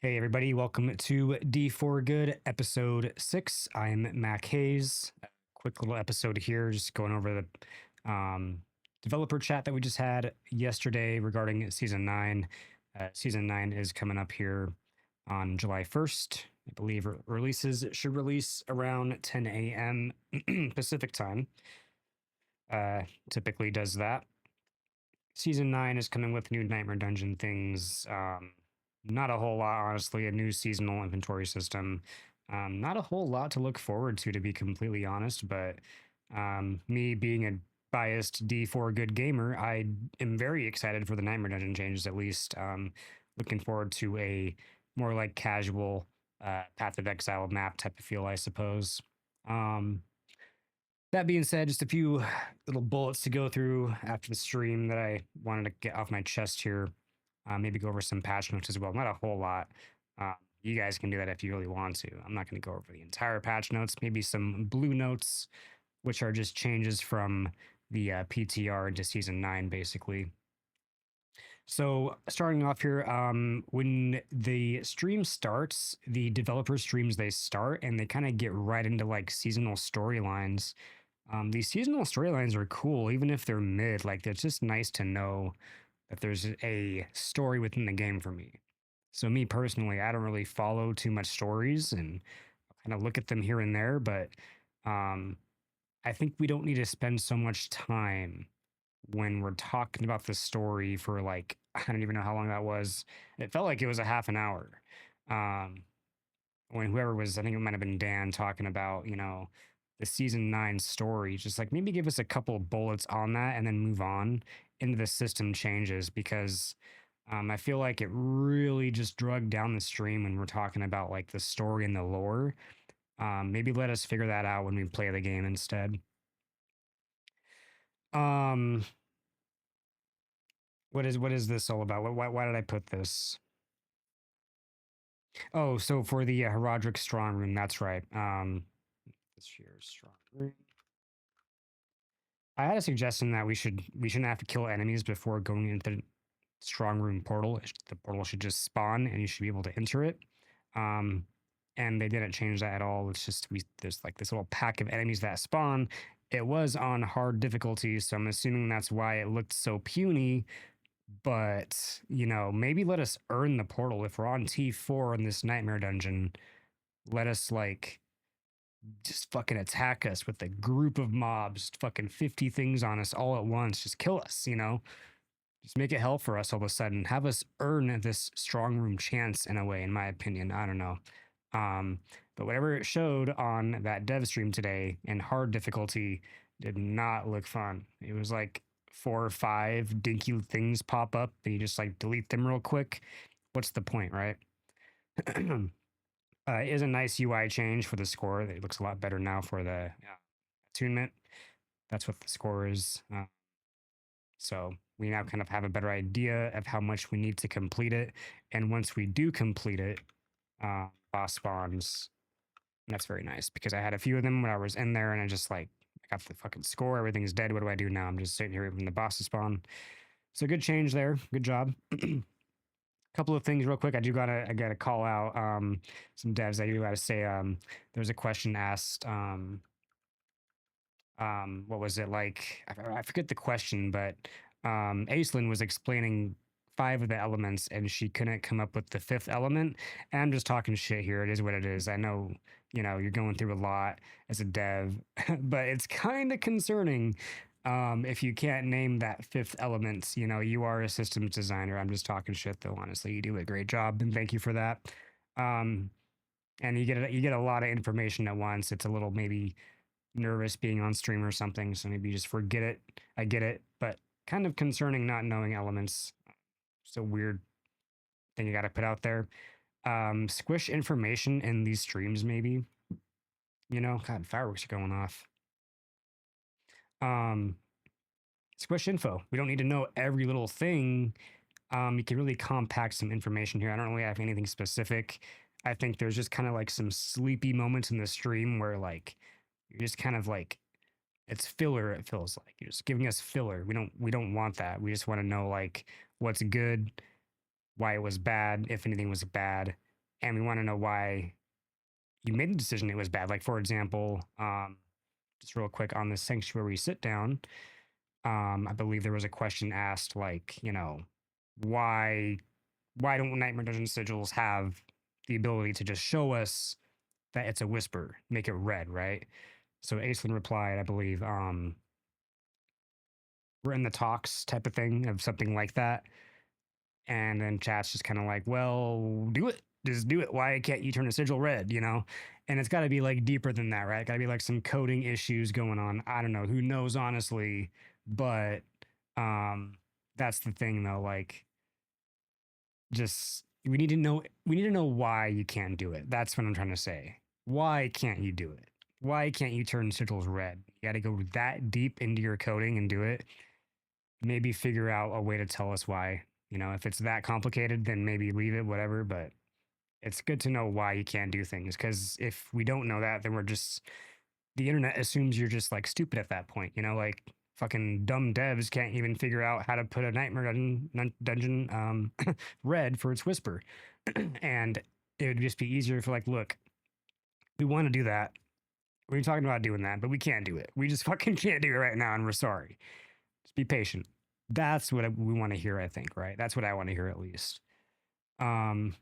Hey everybody, welcome to D4GOOD episode 6. I'm Mac Hayes. Quick little episode here, just going over the developer chat that we just had yesterday regarding Season 9. Season 9 is coming up here on July 1st. I believe releases should release around 10 a.m. Pacific time. Typically does that. Season 9 is coming with new Nightmare Dungeon things. Not a whole lot, honestly. A new seasonal inventory system. Not a whole lot to look forward to be completely honest. But me being a biased D4GOOD gamer, I am very excited for the Nightmare Dungeon changes. At least, looking forward to a more like casual Path of Exile map type of feel, I suppose. That being said, just a few little bullets to go through after the stream that I wanted to get off my chest here. Maybe go over some patch notes as well. Not a whole lot. You guys can do that if you really want to. I'm not going to go over the entire patch notes. Maybe some blue notes, which are just changes from the PTR into Season 9, basically. So starting off here, when the stream starts, the developer streams, they start and they kind of get right into like seasonal storylines. These seasonal storylines are cool, even if they're mid. Like, it's just nice to know that there's a story within the game for me. So me personally, I don't really follow too much stories and kind of look at them here and there, but I think we don't need to spend so much time when we're talking about the story for like, I don't even know how long that was. It felt like it was a half an hour. Um, when whoever was, I think it might have been Dan talking about, the season 9 story, just like maybe give us a couple of bullets on that and then move on into the system changes because I feel like it really just drug down the stream when we're talking about like the story and the lore. Maybe let us figure that out when we play the game instead. Um, what is this all about? Why did I put this? Oh, so for the Herodric Strong Room, that's right. This year's Strong Room. I had a suggestion that we shouldn't have to kill enemies before going into the strong room portal. The portal should just spawn and you should be able to enter it. And they didn't change that at all. It's just there's like this little pack of enemies that spawn. It was on hard difficulty, so I'm assuming that's why it looked so puny. But maybe let us earn the portal. If we're on T4 in this nightmare dungeon, let us like just fucking attack us with a group of mobs, fucking 50 things on us all at once. Just kill us, Just make it hell for us all of a sudden. Have us earn this strong room chance in a way, in my opinion. I don't know. But whatever it showed on that dev stream today in hard difficulty did not look fun. It was like 4 or 5 dinky things pop up and you just like delete them real quick. What's the point, right? It is a nice UI change for the score. It looks a lot better now for the attunement. That's what the score is. So we now kind of have a better idea of how much we need to complete it. And once we do complete it, boss spawns. And that's very nice because I had a few of them when I was in there and I just like, I got the fucking score. Everything's dead. What do I do now? I'm just sitting here waiting for the boss to spawn. So good change there. Good job. Couple of things real quick. I gotta call out some devs. I do gotta say there's a question asked what was it like? I forget the question, but Aislinn was explaining 5 of the elements and she couldn't come up with the 5th element. And I'm just talking shit here. It is what it is. I know, you're going through a lot as a dev, but it's kind of concerning if you can't name that 5th element. You are a systems designer. I'm just talking shit though, honestly. You do a great job and thank you for that. And you get a lot of information at once. It's a little maybe nervous being on stream or something, so maybe you just forget it. I get it, but kind of concerning not knowing elements. It's a weird thing you got to put out there. Squish information in these streams, maybe. God, fireworks are going off. Squish info. We don't need to know every little thing. You can really compact some information here. I don't really have anything specific. I think there's just kind of like some sleepy moments in the stream where like you're just kind of like it's filler. It feels like you're just giving us filler. We don't want that. We just want to know like what's good, why it was bad, if anything was bad, and we want to know why you made the decision it was bad. Like, for example, just real quick on the sanctuary sit down, I believe there was a question asked, like, why why don't Nightmare Dungeon sigils have the ability to just show us that it's a whisper, make it red, right? So Aislinn replied, I believe, we're in the talks type of thing of something like that. And then chat's just kind of like, well, do it. Just do it. Why can't you turn a sigil red, And it's got to be like deeper than that, right? Got to be like some coding issues going on. I don't know. Who knows, honestly? But um, that's the thing, though. Like, just we need to know why you can't do it. That's what I'm trying to say. Why can't you do it? Why can't you turn sigils red? You got to go that deep into your coding and do it. Maybe figure out a way to tell us why. If it's that complicated, then maybe leave it, whatever. But it's good to know why you can't do things, because if we don't know that, then the internet assumes you're just like stupid at that point. Like fucking dumb devs can't even figure out how to put a nightmare dungeon red for its whisper. And it would just be easier for like, look, we want to do that. We're talking about doing that, but we can't do it. We just fucking can't do it right now, and we're sorry. Just be patient. That's what we want to hear, I think, right? That's what I want to hear, at least. Um,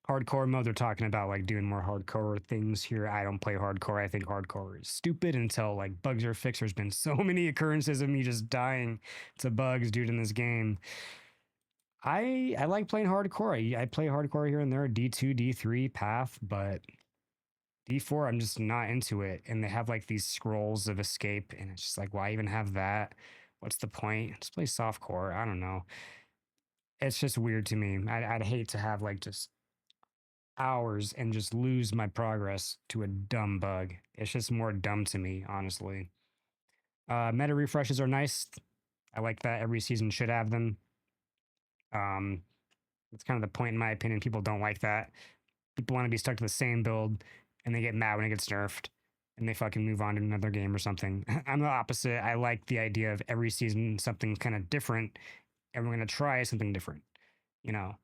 hardcore mode, they're talking about like doing more hardcore things here. I don't play hardcore. I think hardcore is stupid until like bugs are fixed. There's been so many occurrences of me just dying to bugs, dude, in this game. I like playing hardcore. I play hardcore here and there, D2, D3 path, but D4, I'm just not into it. And they have like these scrolls of escape, and it's just like, why even have that? What's the point? Just play softcore. I don't know. It's just weird to me. I'd hate to have like just hours and just lose my progress to a dumb bug. It's just more dumb to me, honestly. Meta refreshes are nice. I like that. Every season should have them. That's kind of the point, in my opinion. People don't like that. People want to be stuck to the same build, and they get mad when it gets nerfed, and they fucking move on to another game or something. I'm the opposite. I like the idea of every season something kind of different, and we're going to try something different, you know?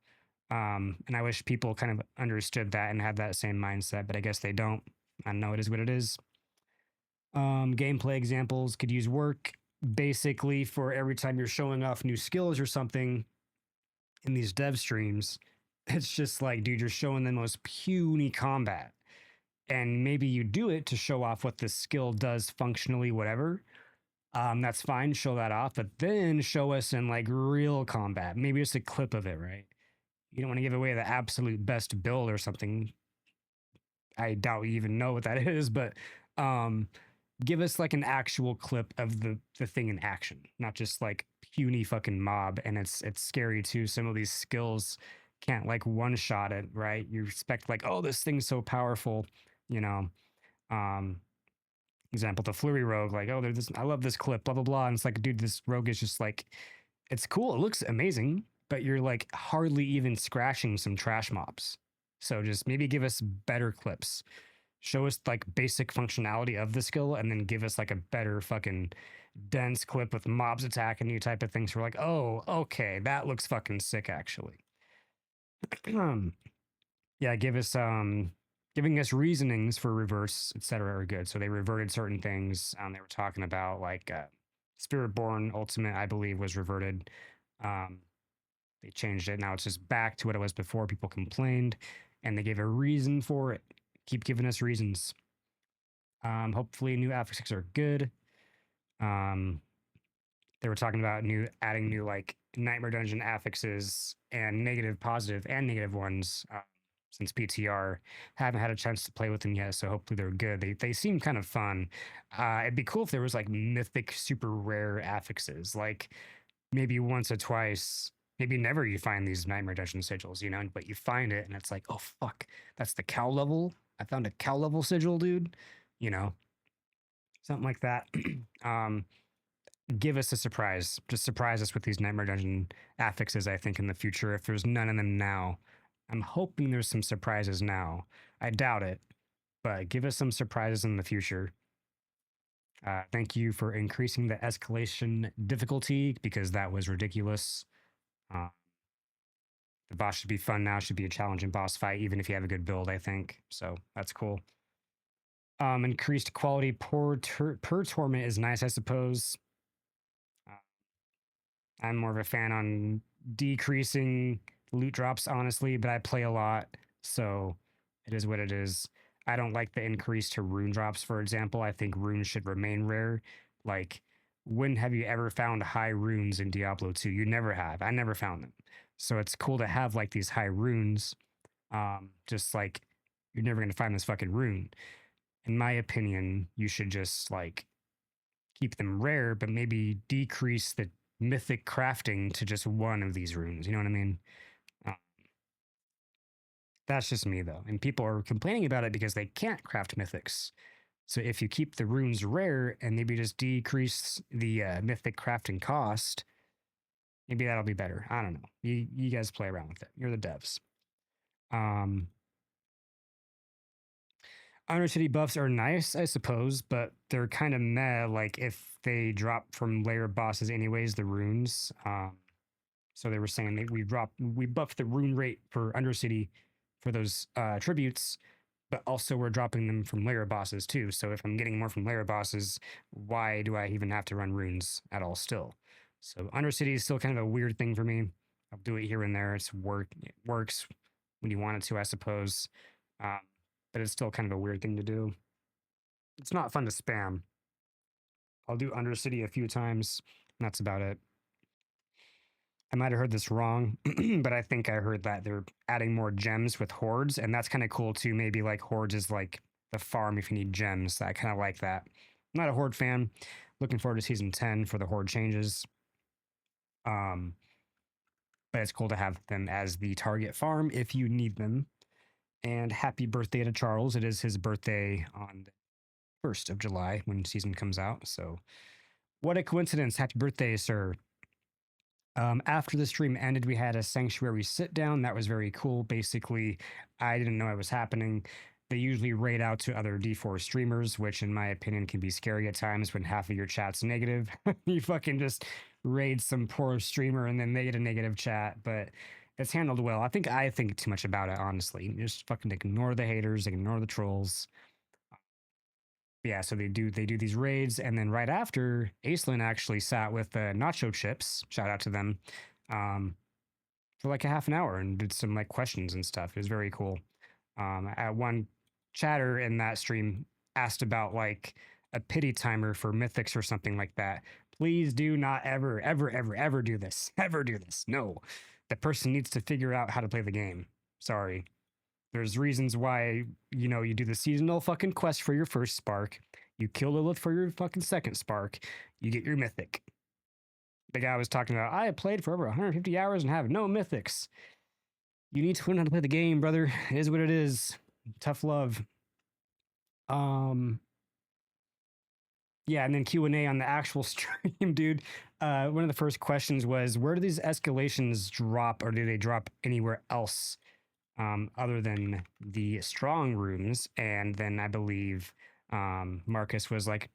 And I wish people kind of understood that and had that same mindset, but I guess they don't. I know it is what it is. Gameplay examples could use work basically for every time you're showing off new skills or something in these dev streams. It's just like, dude, you're showing the most puny combat. And maybe you do it to show off what the skill does functionally, whatever. That's fine. Show that off, but then show us in like real combat. Maybe just a clip of it, right? You don't want to give away the absolute best build or something. I doubt you even know what that is, but give us like an actual clip of the thing in action, not just like puny fucking mob. And it's scary too. Some of these skills can't like one shot it, right? You expect like, oh, this thing's so powerful, you know. Example, the Flurry Rogue, like, oh, there's this, I love this clip, blah blah blah. And it's like, dude, this rogue is just like, it's cool, it looks amazing, but you're like hardly even scratching some trash mobs. So just maybe give us better clips. Show us like basic functionality of the skill, and then give us like a better fucking dense clip with mobs attacking you type of things. So we're like, oh, okay, that looks fucking sick, actually. Yeah, giving us reasonings for reverse, etc. are good. So they reverted certain things. They were talking about like Spiritborn Ultimate, I believe, was reverted. They changed it. Now it's just back to what it was before. People complained, and they gave a reason for it. Keep giving us reasons. Hopefully, new affixes are good. They were talking about adding new like Nightmare Dungeon affixes and negative, positive, and negative ones since PTR. Haven't had a chance to play with them yet, so hopefully they're good. They seem kind of fun. It'd be cool if there was like mythic, super rare affixes, like maybe once or twice, maybe never you find these Nightmare Dungeon sigils, but you find it and it's like, oh fuck, that's the cow level. I found a cow level sigil, dude. Something like that. Give us a surprise. Just surprise us with these Nightmare Dungeon affixes, I think, in the future, if there's none of them now. I'm hoping there's some surprises now. I doubt it, but give us some surprises in the future. Thank you for increasing the escalation difficulty, because that was ridiculous. The boss should be fun now. Should be a challenging boss fight, even if you have a good build. I think so. That's cool. Increased quality per tournament is nice, I suppose. Uh, I'm more of a fan on decreasing loot drops, honestly, but I play a lot, so it is what it is. I don't like the increase to rune drops, for example. I think runes should remain rare. Like, when have you ever found high runes in Diablo 2? You never have. I never found them. So it's cool to have like these high runes. Just like you're never gonna find this fucking rune. In my opinion, you should just like keep them rare, but maybe decrease the mythic crafting to just one of these runes. You know what I mean? Uh, that's just me though. And people are complaining about it because they can't craft mythics. So if you keep the runes rare and maybe just decrease the mythic crafting cost, maybe that'll be better. I don't know. You guys play around with it. You're the devs. Undercity buffs are nice, I suppose, but they're kind of meh. Like if they drop from layer bosses, anyways, the runes. So they were saying that we buffed the rune rate for Undercity for those tributes, but also we're dropping them from layer bosses too. So if I'm getting more from layer bosses, why do I even have to run runes at all? Still, so Undercity is still kind of a weird thing for me. I'll do it here and there. It works when you want it to, I suppose. Um, but it's still kind of a weird thing to do. It's not fun to spam. I'll do Undercity a few times. And that's about it. I might have heard this wrong, but I think I heard that they're adding more gems with hordes, and that's kind of cool too. Maybe like hordes is like the farm if you need gems. I kind of like that. I'm not a horde fan. Looking forward to season 10 for the horde changes. But it's cool to have them as the target farm if you need them. And happy birthday to Charles. It is his birthday on the 1st of July when season comes out. So what a coincidence. Happy birthday, sir. After the stream ended, we had a sanctuary sit down. That was very cool. Basically, I didn't know it was happening. They usually raid out to other D4 streamers, which in my opinion can be scary at times when half of your chat's negative. You fucking just raid some poor streamer and then they get a negative chat, but it's handled well. I think too much about it, honestly. Just fucking ignore the haters, ignore the trolls. Yeah, so they do these raids, and then right after, Aislinn actually sat with Nacho Chips, shout out to them, for like a half an hour and did some like questions and stuff. It was very cool. At one chatter in that stream asked about like a pity timer for mythics or something like that. Please do not ever, ever, ever, ever do this. Ever do this. No. The person needs to figure out how to play the game. Sorry. There's reasons why, you do the seasonal fucking quest for your first spark. You kill Lilith for your fucking second spark. You get your mythic. The guy was talking about, I have played for over 150 hours and have no mythics. You need to learn how to play the game, brother. It is what it is. Tough love. Yeah, and then Q&A on the actual stream, dude. One of the first questions was, where do these escalations drop, or do they drop anywhere else other than the strong rooms? And then I believe Marcus was like,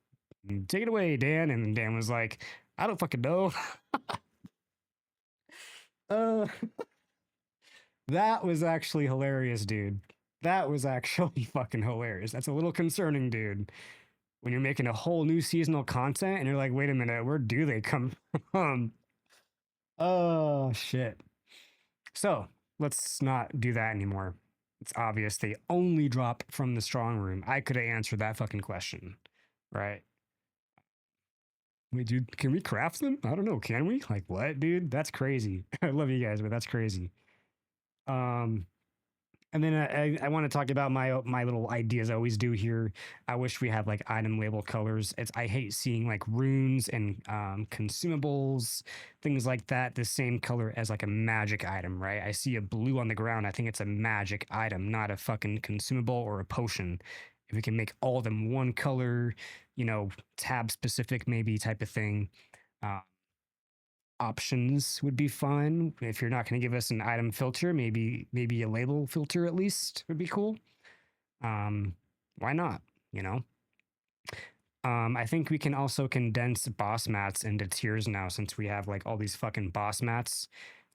take it away, Dan. And Dan was like, I don't fucking know. That was actually hilarious, dude. That was actually fucking hilarious. That's a little concerning, dude. When you're making a whole new seasonal content and you're like, wait a minute, where do they come from? Oh, shit. So let's not do that anymore. It's obvious they only drop from the strong room. I could have answered that fucking question, right? Wait, dude, can we craft them? I don't know. Can we? Like, what, dude? That's crazy. I love you guys, but that's crazy. And then I want to talk about my little ideas I always do here. I wish we had like item label colors. I hate seeing like runes and consumables, things like that, the same color as like a magic item, right? I see a blue on the ground. I think it's a magic item, not a fucking consumable or a potion. If we can make all of them one color, tab specific maybe type of thing. Options would be fun. If you're not going to give us an item filter, maybe a label filter at least would be cool. Why not? I think we can also condense boss mats into tiers now, since we have like all these fucking boss mats.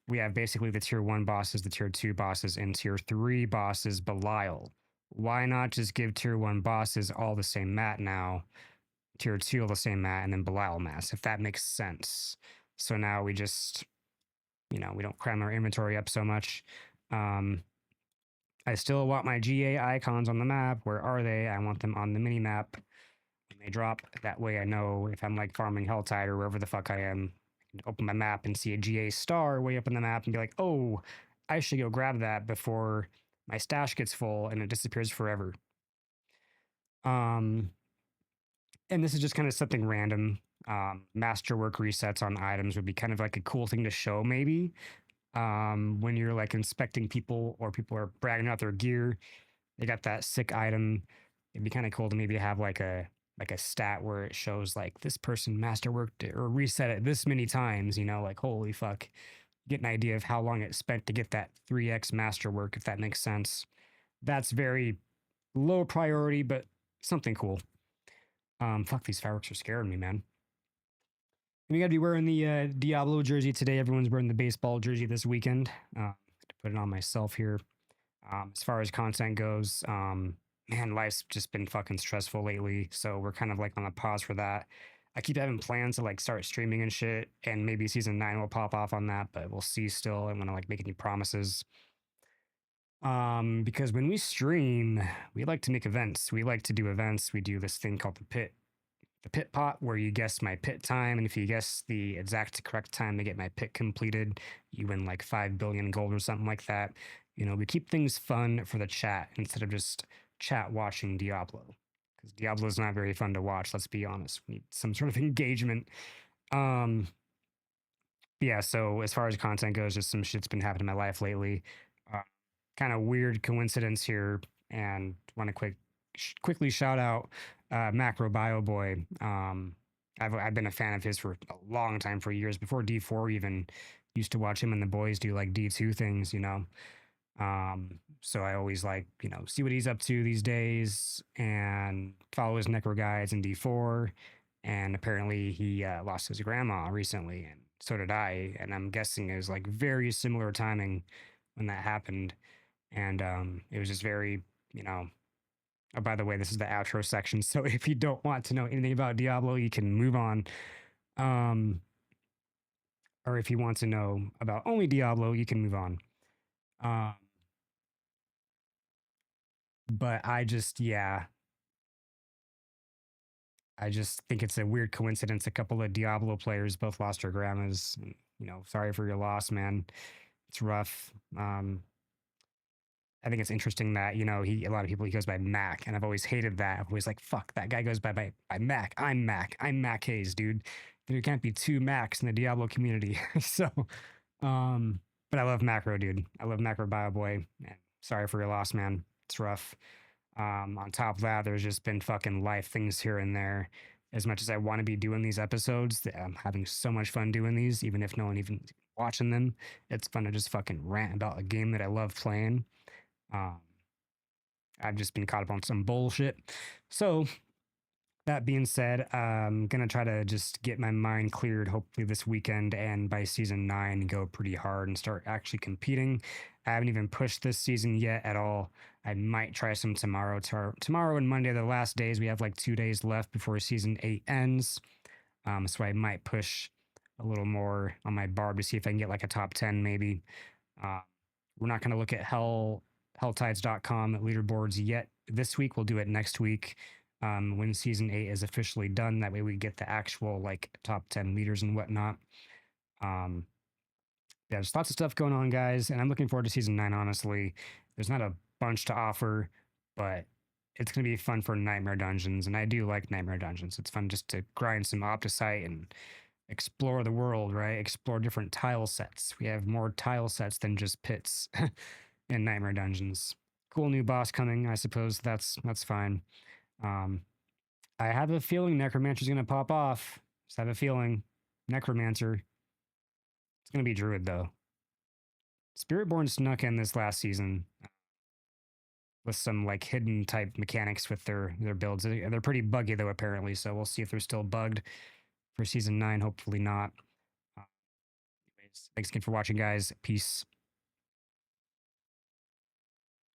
we have basically the tier 1 bosses, the tier 2 bosses, and tier 3 bosses Belial. Why not just give tier 1 bosses all the same mat now, tier 2 all the same mat, and then Belial mats, if that makes sense. So now we just, we don't cram our inventory up so much. I still want my GA icons on the map. Where are they? I want them on the mini map when they drop. That way I know if I'm like farming Helltide or wherever the fuck I am, I can open my map and see a GA star way up in the map and be like, oh, I should go grab that before my stash gets full and it disappears forever. And this is just kind of something random. Masterwork resets on items would be kind of like a cool thing to show maybe. When you're like inspecting people or people are bragging out their gear, they got that sick item. It'd be kind of cool to maybe have like a stat where it shows like this person masterworked or reset it this many times, like holy fuck. Get an idea of how long it spent to get that 3x masterwork, if that makes sense. That's very low priority, but something cool. Fuck, these fireworks are scaring me, man. And we gotta be wearing the Diablo jersey today. Everyone's wearing the baseball jersey this weekend. To put it on myself here. As far as content goes, man, life's just been fucking stressful lately. So we're kind of like on a pause for that. I keep having plans to like start streaming and shit, and maybe season 9 will pop off on that, but we'll see still. I don't want to like make any promises. Because when we stream, we like to make events. We like to do events. We do this thing called the pit pot, where you guess my pit time, and if you guess the exact correct time to get my pit completed, you win like 5 billion gold or something like that. We keep things fun for the chat instead of just chat watching Diablo, because Diablo is not very fun to watch. Let's be honest. We need some sort of engagement. Yeah. So as far as content goes, just some shit's been happening in my life lately. Kind of weird coincidence here, and want to quickly shout out Macro Bio Boy. I've been a fan of his for a long time, for years, before D4 even. Used to watch him and the boys do like D2 things, so I always like, see what he's up to these days and follow his necro guides in D4. And apparently he lost his grandma recently, and so did I. And I'm guessing it was like very similar timing when that happened. And it was just very, oh, by the way, this is the outro section. So if you don't want to know anything about Diablo, you can move on. Or if you want to know about only Diablo, you can move on. But I just think it's a weird coincidence. A couple of Diablo players both lost their grandmas. And, sorry for your loss, man. It's rough. I think it's interesting that, a lot of people, he goes by Mac, and I've always hated that. I've always like, fuck, that guy goes by Mac. I'm Mac. I'm Mac Hayes, dude. There can't be two Macs in the Diablo community. So, but I love Macro, dude. I love Macro Bio Boy. And sorry for your loss, man. It's rough. On top of that, there's just been fucking life things here and there. As much as I want to be doing these episodes, I'm having so much fun doing these, even if no one even watching them. It's fun to just fucking rant about a game that I love playing. I've just been caught up on some bullshit. So that being said, I'm gonna try to just get my mind cleared hopefully this weekend, and by season 9 go pretty hard and start actually competing. I haven't even pushed this season yet at all. I might try some tomorrow. Tomorrow and Monday are the last days. We have like 2 days left before season 8 ends. So I might push a little more on my barb to see if I can get like a top 10 maybe. We're not gonna look at helltides.com leaderboards yet this week. We'll do it next week, when season 8 is officially done. That way we get the actual like top 10 leaders and whatnot. Yeah, there's lots of stuff going on, guys, and I'm looking forward to season 9. Honestly, there's not a bunch to offer, but it's gonna be fun for nightmare dungeons, and I do like nightmare dungeons. It's fun just to grind some opticite and explore the world, right? Explore different tile sets. We have more tile sets than just pits in nightmare dungeons. Cool new boss coming, I suppose. That's fine. I have a feeling Necromancer's gonna pop off. Just have a feeling. Necromancer. It's gonna be Druid though. Spiritborn snuck in this last season with some like hidden type mechanics with their builds. They're pretty buggy though, apparently. So we'll see if they're still bugged for season 9. Hopefully not. Thanks again for watching, guys. Peace.